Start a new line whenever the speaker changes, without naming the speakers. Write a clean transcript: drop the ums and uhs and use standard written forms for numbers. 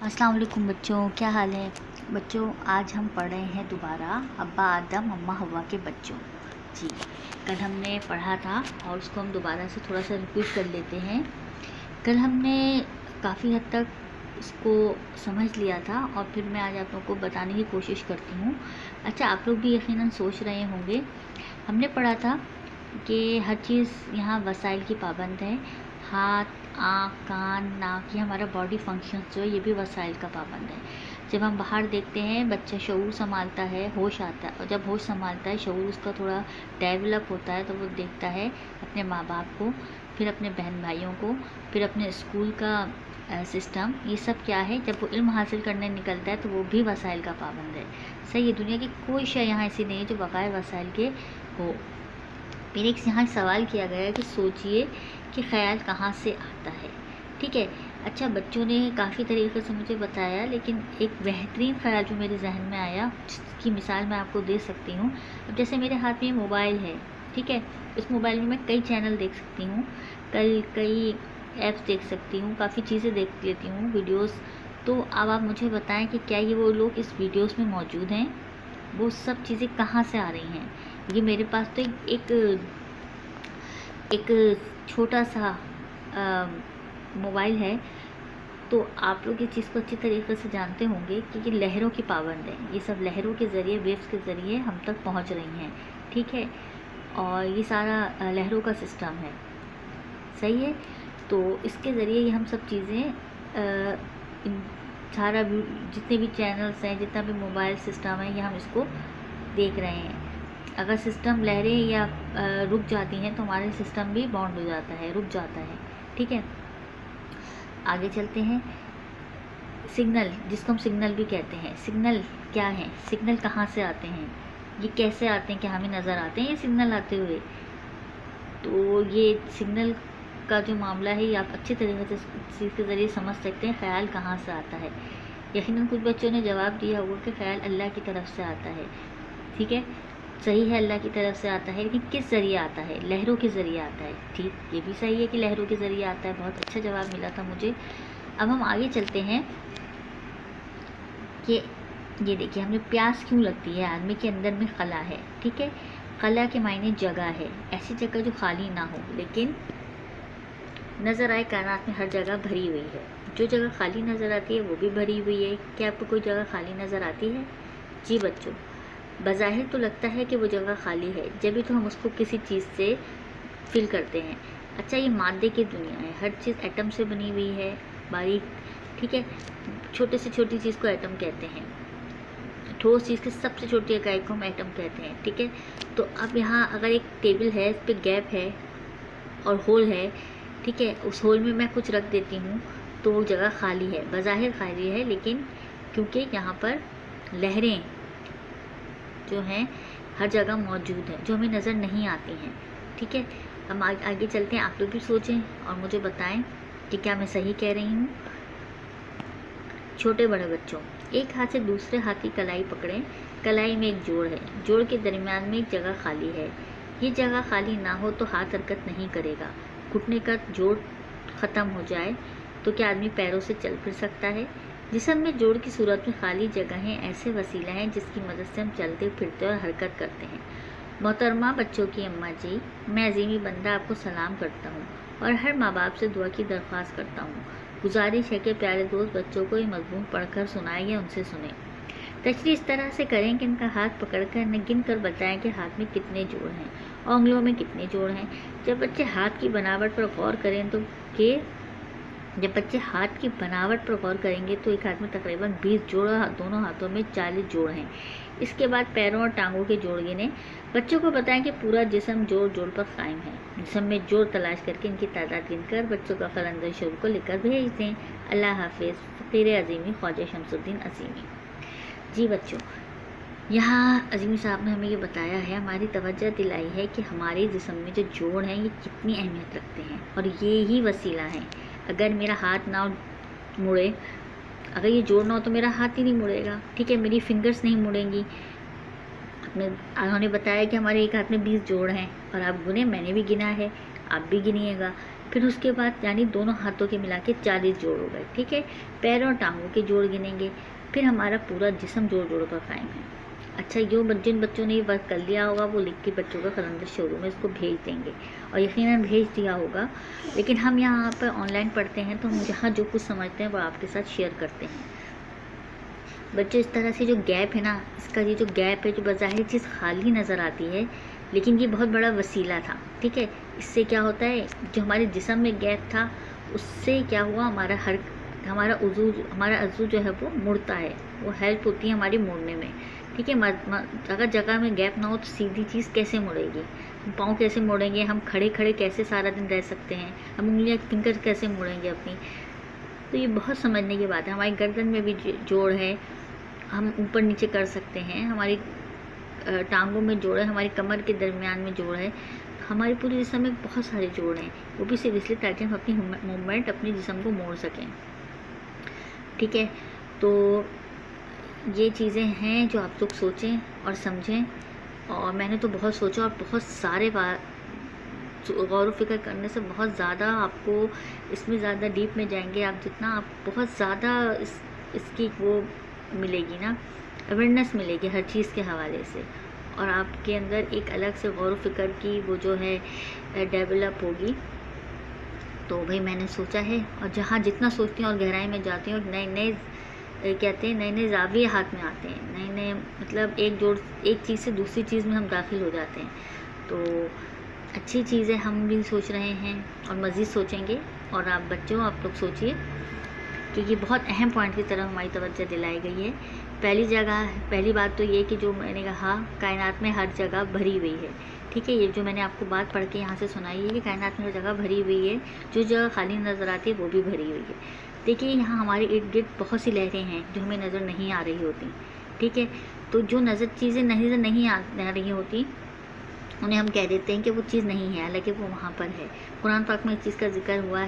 अस्सलाम वालेकुम बच्चों, क्या हाल है बच्चों। आज हम पढ़ रहे हैं दोबारा अब्बा आदम अम्मा हवा के बच्चों। जी, कल हमने पढ़ा था और उसको हम दोबारा से थोड़ा सा रिपीट कर लेते हैं। कल हमने काफ़ी हद तक इसको समझ लिया था और फिर मैं आज आप लोगों को बताने की कोशिश करती हूँ। अच्छा, आप लोग भी यकीनन सोच रहे होंगे, हमने पढ़ा था कि हर चीज़ यहाँ वसाइल की पाबंद है। हाथ, आँख, कान, नाक, ये हमारा बॉडी फंक्शंस जो है ये भी वसाइल का पाबंद है। जब हम बाहर देखते हैं बच्चा शऊर संभालता है, होश आता है, और जब होश संभालता है, शऊर उसका थोड़ा डेवलप होता है, तो वो देखता है अपने माँ बाप को, फिर अपने बहन भाइयों को, फिर अपने स्कूल का सिस्टम। ये सब क्या है, जब वो इल्म हासिल करने निकलता है तो वो भी वसाइल का पाबंद है। सही है, दुनिया की कोई शय यहाँ ऐसी नहीं है जो बग़ैर वसाइल के हो। फिर एक यहाँ सवाल किया गया है कि सोचिए कि ख़याल कहाँ से आता है। ठीक है, अच्छा, बच्चों ने काफ़ी तरीके से मुझे बताया, लेकिन एक बेहतरीन ख़याल जो मेरे जहन में आया, जिसकी मिसाल मैं आपको दे सकती हूँ। अब जैसे मेरे हाथ में मोबाइल है, ठीक है, इस मोबाइल में मैं कई चैनल देख सकती हूँ, कई ऐप्स देख सकती हूँ, काफ़ी चीज़ें देख लेती हूँ, वीडियोस। तो अब आप मुझे बताएं कि क्या ये वो लोग इस वीडियोस में मौजूद हैं? वो सब चीज़ें कहाँ से आ रही हैं? ये मेरे पास तो एक छोटा सा मोबाइल है, तो आप लोग इस चीज़ को अच्छी तरीके से जानते होंगे कि ये लहरों की पाबंद है। ये सब लहरों के ज़रिए, वेव्स के ज़रिए हम तक पहुंच रही हैं, ठीक है, और ये सारा लहरों का सिस्टम है। सही है, तो इसके ज़रिए ये हम सब चीज़ें सारा जितने भी चैनल्स हैं, जितना भी मोबाइल सिस्टम है, ये हम इसको देख रहे हैं। अगर सिस्टम लहरें या रुक जाती हैं तो हमारे सिस्टम भी बाउंड हो जाता है, रुक जाता है। ठीक है, आगे चलते हैं। सिग्नल, जिसको हम सिग्नल भी कहते हैं, सिग्नल क्या है, सिग्नल कहाँ से आते हैं, ये कैसे आते हैं कि हमें नज़र आते हैं ये सिग्नल आते हुए? तो ये सिग्नल का जो मामला है ये आप अच्छे तरीके से इस चीज़ के ज़रिए समझ सकते हैं ख़याल कहाँ से आता है। यकीनन कुछ बच्चों ने जवाब दिया होगा कि ख़याल अल्लाह की तरफ से आता है। ठीक है, सही है, अल्लाह की तरफ से आता है, लेकिन किस ज़रिए आता है? लहरों के ज़रिए आता है। ठीक, ये भी सही है कि लहरों के ज़रिए आता है, बहुत अच्छा जवाब मिला था मुझे। अब हम आगे चलते हैं कि ये देखिए, हमें प्यास क्यों लगती है? आदमी के अंदर में खला है, ठीक है, खला के मायने जगह है, ऐसी जगह जो खाली ना हो लेकिन नज़र आए। कायनात में हर जगह भरी हुई है, जो जगह खाली नज़र आती है वो भी भरी हुई है। क्या आपको कोई जगह खाली नज़र आती है? जी बच्चों, बज़ाहिर तो लगता है कि वो जगह खाली है, जब भी तो हम उसको किसी चीज़ से फिल करते हैं। अच्छा, ये मादे की दुनिया है, हर चीज़ एटम से बनी हुई है, बारीक, ठीक है, छोटे से छोटी चीज़ को एटम कहते हैं, ठोस चीज़ की सबसे छोटी इकाई को हम एटम कहते हैं। ठीक है, तो अब यहाँ अगर एक टेबल है, इस पर गैप है और होल है, ठीक है, उस होल में मैं कुछ रख देती हूँ तो वो जगह खाली है, बज़ाहिर खाली है, लेकिन क्योंकि यहाँ पर लहरें जो हैं हर जगह मौजूद हैं, जो हमें नज़र नहीं आती हैं। ठीक है, हम आगे चलते हैं। आप लोग भी सोचें और मुझे बताएं कि क्या मैं सही कह रही हूँ। छोटे बड़े बच्चों, एक हाथ से दूसरे हाथ की कलाई पकड़ें। कलाई में एक जोड़ है, जोड़ के दरमियान में एक जगह खाली है। ये जगह खाली ना हो तो हाथ हरकत नहीं करेगा। घुटने का जोड़ ख़त्म हो जाए तो क्या आदमी पैरों से चल फिर सकता है? जिस्म में जोड़ की सूरत में खाली जगहें ऐसे वसीला हैं जिसकी मदद से हम चलते फिरते और हरकत करते हैं। मोहतरमा बच्चों की अम्मा जी, मैं अजीमी बंदा आपको सलाम करता हूँ और हर माँ बाप से दुआ की दरख्वास्त करता हूँ। गुजारिश है कि प्यारे दोस्त बच्चों को ये मज़मून पढ़कर सुनाएं या उनसे सुने। तशरीह इस तरह से करें कि इनका हाथ पकड़कर न गिन कर बताएं कि हाथ में कितने जोड़ हैं और उंगलियों में कितने जोड़ हैं। जब बच्चे हाथ की बनावट पर गौर करें तो जब बच्चे हाथ की बनावट पर गौर करेंगे तो एक हाथ में तकरीबन 20 जोड़ और दोनों हाथों में 40 जोड़ हैं। इसके बाद पैरों और टांगों के जोड़ गिने। बच्चों को बताएं कि पूरा जिस्म जोड़ जोड़ पर कायम है। जिस्म में जोड़ तलाश करके इनकी तादाद गिनकर बच्चों का कलंदर शुरू को लिखकर भेज दें। अल्लाह हाफिज़। फ़कीर अज़ीमी ख्वाजा शमसुद्दीन अज़ीमी। जी बच्चों, यहाँ अज़ीमी साहब ने हमें ये बताया है, हमारी तवज्जो दिलाई है कि हमारे जिस्म में जो जोड़ हैं ये कितनी अहमियत रखते हैं और ये ही वसीला है। अगर मेरा हाथ ना मुड़े, अगर ये जोड़ ना हो तो मेरा हाथ ही नहीं मुड़ेगा, ठीक है, मेरी फिंगर्स नहीं मुड़ेंगी। उन्होंने बताया कि हमारे एक हाथ में 20 जोड़ हैं और आप गुने, मैंने भी गिना है, आप भी गिनिएगा। फिर उसके बाद यानी दोनों हाथों के मिला के 40 जोड़ हो गए, ठीक है। पैरों और टांगों के जोड़ गिनेंगे, फिर हमारा पूरा जिस्म जोड़ जोड़ कर खाएंगे। अच्छा, जिन बच्चों ने ये वर्क कर लिया होगा वो लिख के बच्चों का कैलेंडर शोरूम में इसको भेज देंगे, और यकीनन भेज दिया होगा। लेकिन हम यहाँ पर ऑनलाइन पढ़ते हैं तो हम जहाँ जो कुछ समझते हैं वो आपके साथ शेयर करते हैं। बच्चों, इस तरह से जो गैप है ना, इसका ये जो गैप है, जो बज़ाहिर चीज़ खाली नज़र आती है लेकिन ये बहुत बड़ा वसीला था, ठीक है। इससे क्या होता है, जो हमारे जिस्म में गैप था उससे क्या हुआ, हमारा अज़ू जो है वो मुड़ता है, वो हेल्प होती है हमारी मुड़ने में, ठीक है। अगर जगह में गैप ना हो तो सीधी चीज़ कैसे मुड़ेगी, पाँव कैसे मोड़ेंगे, हम खड़े खड़े कैसे सारा दिन रह सकते हैं, हम उंगलियाँ फिंगर कैसे मोड़ेंगे अपनी। तो ये बहुत समझने की बात है। हमारी गर्दन में भी जोड़ है, हम ऊपर नीचे कर सकते हैं, हमारी टांगों में जोड़ है, हमारी कमर के दरमियान में जोड़ है, हमारी पूरी जिस्म में बहुत सारे जोड़ हैं, वो भी सिर्फ इसलिए ताकि हम अपनी मूवमेंट अपने जिस्म को मोड़ सकें, ठीक है। तो ये चीज़ें हैं जो आप लोग सोचें और समझें, और मैंने तो बहुत सोचा और बहुत सारे गौर व फिक्र करने से बहुत ज़्यादा आपको इसमें ज़्यादा डीप में जाएंगे आप, जितना आप बहुत ज़्यादा इसकी वो मिलेगी ना, अवेयरनेस मिलेगी हर चीज़ के हवाले से, और आपके अंदर एक अलग से गौर व फिक्र की वो जो है डेवलप होगी। तो भाई मैंने सोचा है, और जहाँ जितना सोचती हूँ और गहराई में जाती हूँ, नए नए ज़ाविये हाथ में आते हैं, नए मतलब एक चीज़ से दूसरी चीज़ में हम दाखिल हो जाते हैं। तो अच्छी चीज़ है, हम भी सोच रहे हैं और मज़ीद सोचेंगे। और आप बच्चों, आप लोग सोचिए कि ये बहुत अहम पॉइंट की तरफ हमारी तवज्जो दिलाई गई है। पहली बात तो ये कि जो मैंने कहा, कायनात में हर जगह भरी हुई है, ठीक है। ये जो मैंने आपको बात पढ़ के यहाँ से सुनाई है कि कायनात में हर जगह भरी हुई है, जो जगह खाली नज़र आती है वो भी भरी हुई है। देखिए, यहाँ हमारे इर्द गिर्द बहुत सी लहरें हैं जो हमें नज़र नहीं आ रही होती, ठीक है। तो जो चीज़ें नज़र नहीं आ रही होती उन्हें हम कह देते हैं कि वो चीज़ नहीं है, हालांकि वो वहाँ पर है। कुरान पाक में इस चीज़ का जिक्र हुआ है।